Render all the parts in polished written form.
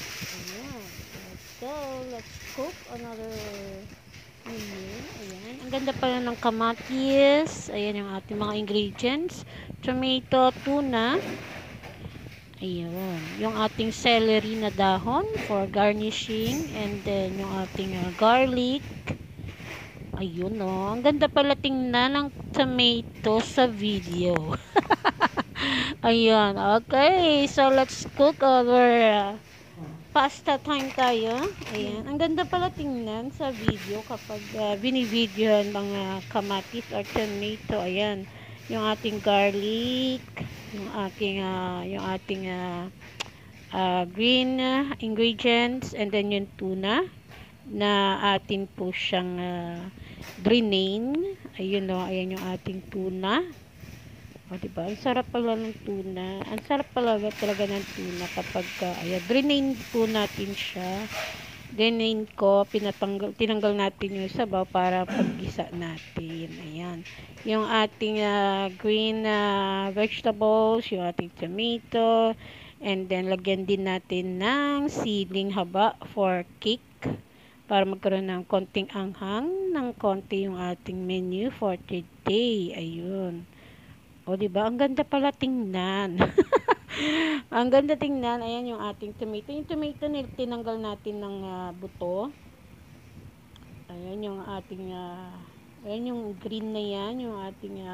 Ayan. So, let's cook another menu. Ayan. Ang ganda pala ng kamatis. Ayan yung ating mga ingredients. Tomato, tuna. Ayan. Yung ating celery na dahon for garnishing. And then, yung ating garlic. Ayun, oh. Ang ganda pala tingnan ng tomato sa video. Ayan. Okay. So, let's cook our pasta time tayo. Ayan. Ang ganda pala tingnan sa video kapag binivideohan mga kamatis or tomato. Ayan. Yung ating garlic, yung ating green ingredients, and then yung tuna na atin po siyang drain. Ayun, no. Ayan yung ating tuna. O, diba? Ang sarap pala ng tuna. Ang sarap pala talaga ng tuna kapag, ayan, drain po natin siya. Drain ko, tinanggal natin yung sabaw para paggisa natin. Ayan. Yung ating green vegetables, yung ating tomato, and then lagyan din natin ng siling haba for cake para magkaroon ng konting anghang, ng konti yung ating menu for today. Ayun. O, diba? Ang ganda pala tingnan. Ang ganda tingnan. Ayan yung ating tomato. Yung tomato, tinanggal natin ng buto. Ayan yung ating, ayan yung green na yan. Yung ating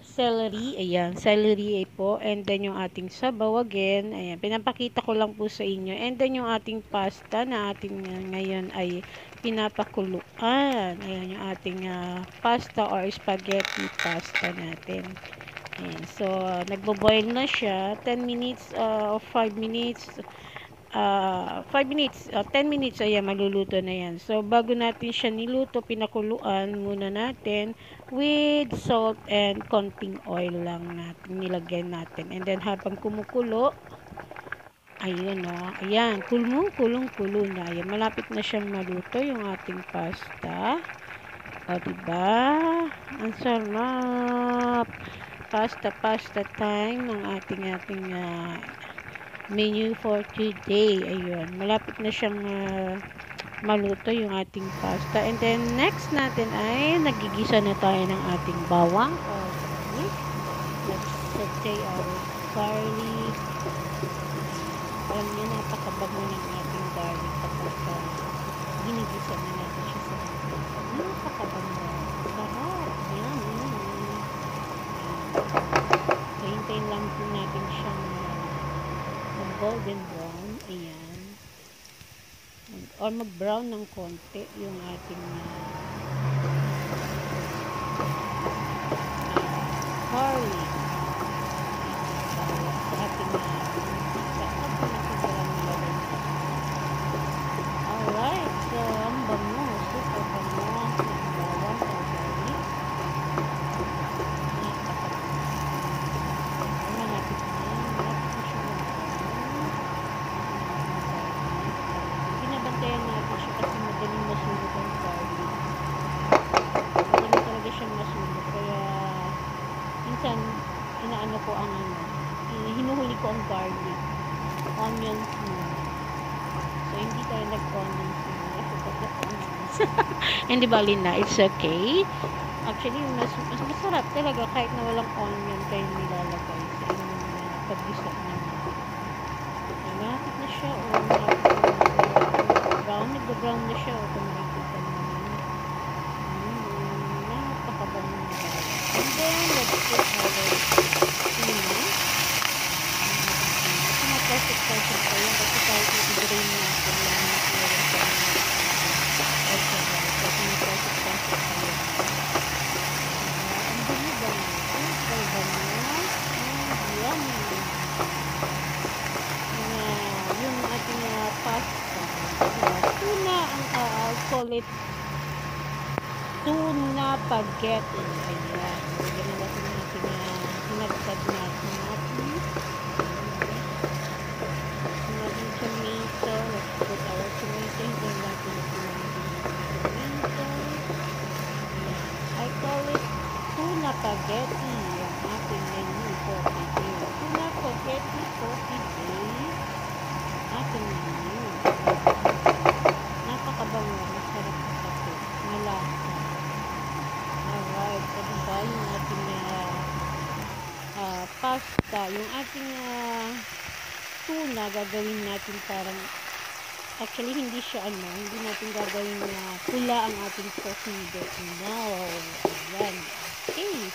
celery. Ayan, celery po. And then yung ating sabaw again. Ayan, pinapakita ko lang po sa inyo. And then yung ating pasta na ating ngayon ay pinapakuluan. Ayan yung ating pasta or spaghetti pasta natin. Ayan, so nagbo-boil na siya. 10 minutes or 5 minutes. 5 minutes, 10 minutes, ayan, maluluto na yan. So, bago natin siya niluto, pinakuluan muna natin with salt and konting oil lang natin, nilagay natin. And then, habang kumukulo, ayun, ayan, kulong-kulo na. Ayan, malapit na siyang maluto yung ating pasta. O, diba? Ang sarap. Pasta time ng ating menu for today. Ayun, malapit na siyang maluto yung ating pasta. And then, next natin ay nagigisa na tayo ng ating bawang or garlic. Let's saute our garlic. Alam niyo, napakabango ng ating garlic kapag ginigisa na natin siya sa ating. Napakabango. Sarap. Yan. So, hintayin lang po natin siyang golden brown, ayan, or mag-brown ng konti yung ating garlic sa ating alright, so ang bango, super bango ng bawang or garlic. Binabantayan natin siya kasi madaling masulog ang garlic. Madaling talaga siyang masulog. Kaya, minsan, inaano ko ang hinuhuli ko ang garlic. Onions muna. So, hindi tayo nag-onions muna. I forgot the onions. Hindi bali na. It's okay. Actually, mas masarap talaga kahit na walang onion kayo nilalagay sa inyong paggisa naman. Malapit na siya o nag-brown na siya o kung makikita naman. Napakabango na siya. And then, let's put our tuna. Sumatasik-tasik pa yun kasi kahit i-drain natin lang meron sa mga kasi sumatasik-tasik pa yun. Ang bango-bango. Ang bango. Ang yummy. Yung ating pasta. Tuna, I'll call it tuna spaghetti. Ayan. Ganun natin yung ating hinagtad natin. Yung tomato. Let's put our tomato. Hindi natin yung tomato. I call it tuna spaghetti. Yung ating menu for today. Tuna spaghetti for today. Ating tuna, gagawin natin parang, actually, hindi siya hindi natin gagawin na pula ang ating sauce, hindi. No. Ayan. Okay.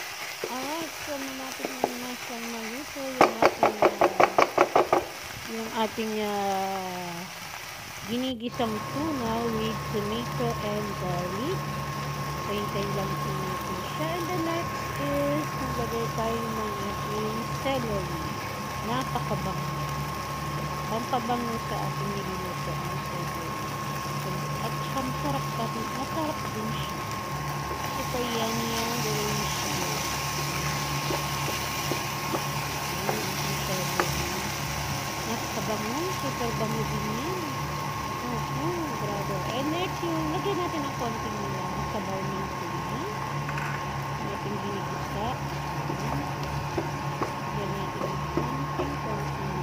Alright, so natin na nasa maluto yung ating ginigisang tuna with tomato and garlic. So, hintayin lang po natin siya. And the next is, maglagay tayo ng ating celery. Napakabango. Pampabango sa ating niluluto. At masarap pa din. Masarap din siya. Super yummy yung delicious. Napakabango. Super bango din yan. Grabe. And next, yung lagyan natin ng konting sabaw ng tuna. Natin ginigisa. Lagyan natin ng konting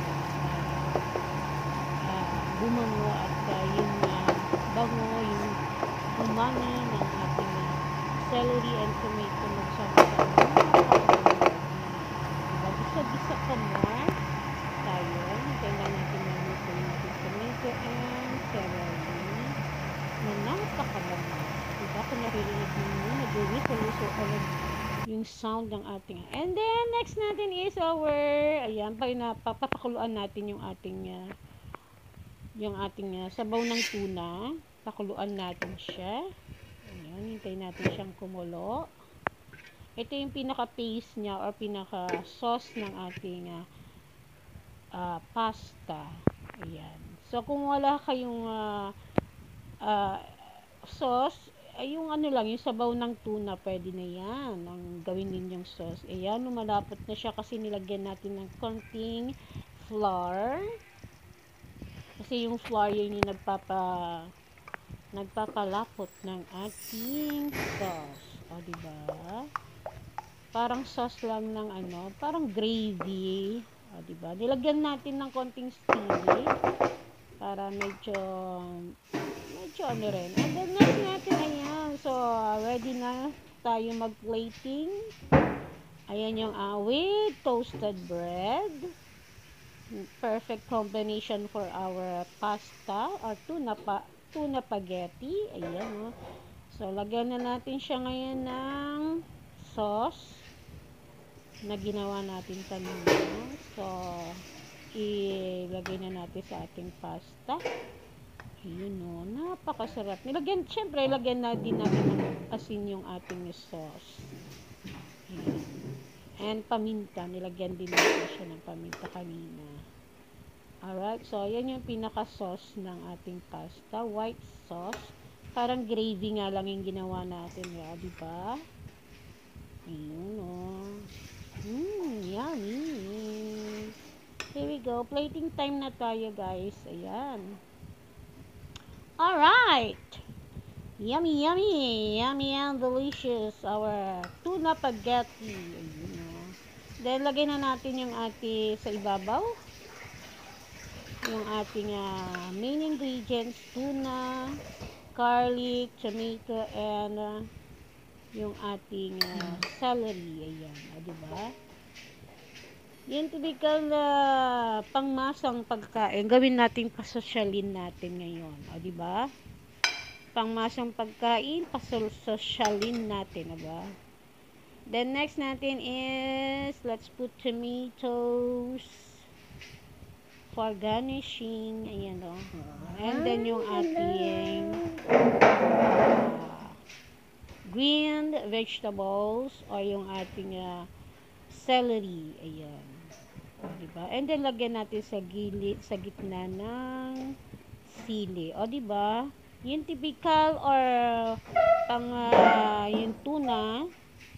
bumango at yung bango, yung umami ng ating celery and tomato magsama-sama. Bisa-bisa ka mo tayo. Kailangan natin maluto yung tomato and celery na napakabango. Diba? Kung naririnig mo, nag-uwi-uwi ulit yung sound ng ating. And then, next natin is our, ayan, papakuluan natin yung ating sabaw ng tuna. Pakuluan natin siya. Ayan, hintayin natin siyang kumulo. Ito yung pinaka-paste niya or pinaka-sauce ng ating pasta. Ayan. So, kung wala kayong sauce, ay yung yung sabaw ng tuna, pwede na yan. Ang gawin ninyong sauce. Ayan, lumalapot na siya kasi nilagyan natin ng konting flour. Kasi yung flour yun yung nagpapalapot ng ating sauce. O, diba? Parang sauce lang ng parang gravy. O, diba? Nilagyan natin ng konting sili para medyo rin. And then next natin, ayan. So, ready na tayo mag-plating. Ayan yung with toasted bread. Perfect combination for our pasta or tuna spaghetti. Ayan, So, lagyan na natin siya ngayon ng sauce na ginawa natin kanina. So, ilagay na natin sa ating pasta. Ayun, napakasarap. Syempre, lagyan na din natin ng asin yung ating sauce. Ayan. And paminta, nilagyan din natin siya ng paminta kanina. Alright, so yan yung pinaka-sauce ng ating pasta, white sauce. Parang gravy nga lang yung ginawa natin, diba? Ayun, yummy. Here we go, plating time na tayo, guys. Ayan. Alright. Yummy, yummy. Yummy and delicious. Our tuna spaghetti. Ayun, Then, lagay na natin yung sa ibabaw. Yung ating main ingredients, tuna, garlic, tomato, and yung ating celery. Ayan, diba? Yung typical pangmasang pagkain, gawin natin pasosyalin natin ngayon. Diba? Pangmasang pagkain, pasosyalin natin. Diba? Then next natin is, let's put tomatoes for garnishing. Ayan, And then yung ating green vegetables or yung ating celery. Ayan. Diba? And then lagyan natin sa gitna ng sili. Diba? Yung typical or yung tuna,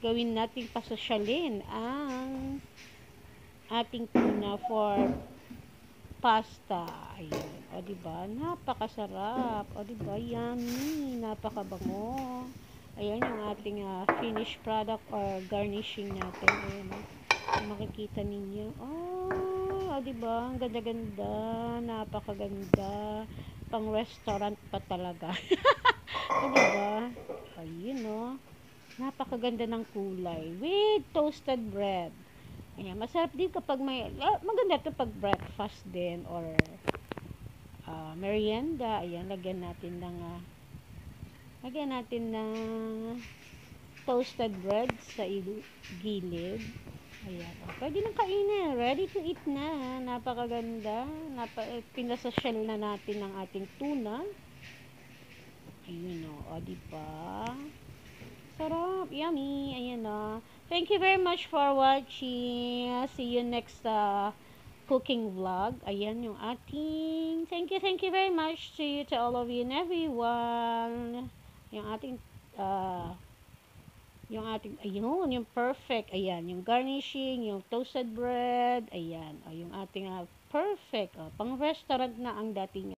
gawin natin pasosyalin ang ating tuna for pasta. Ayan. Diba? Napakasarap. Diba? Yummy. Napakabango. Ayan yung ating finished product or garnishing natin. Ayan. Makikita ninyo. Diba? Ang ganda-ganda. Napakaganda. Pang restaurant pa talaga. Diba? Ayun, Napakaganda ng kulay. With toasted bread. Ayan, masarap din kapag maganda to pag breakfast din or merienda. Ayan, lagyan natin ng toasted bread sa gilid. Ayan, pwede nang kainin. Ready to eat na. Napakaganda. Pinasasyal na natin ang ating tuna. Ayun o, diba? Sarap, yummy. Ayan o. Thank you very much for watching. See you next cooking vlog. Ayan yung ating. Thank you very much to all of you and everyone. Yung ating ayun, yung perfect, ayan, yung garnishing, yung toasted bread, ayan, yung ating perfect, pang restaurant na ang dating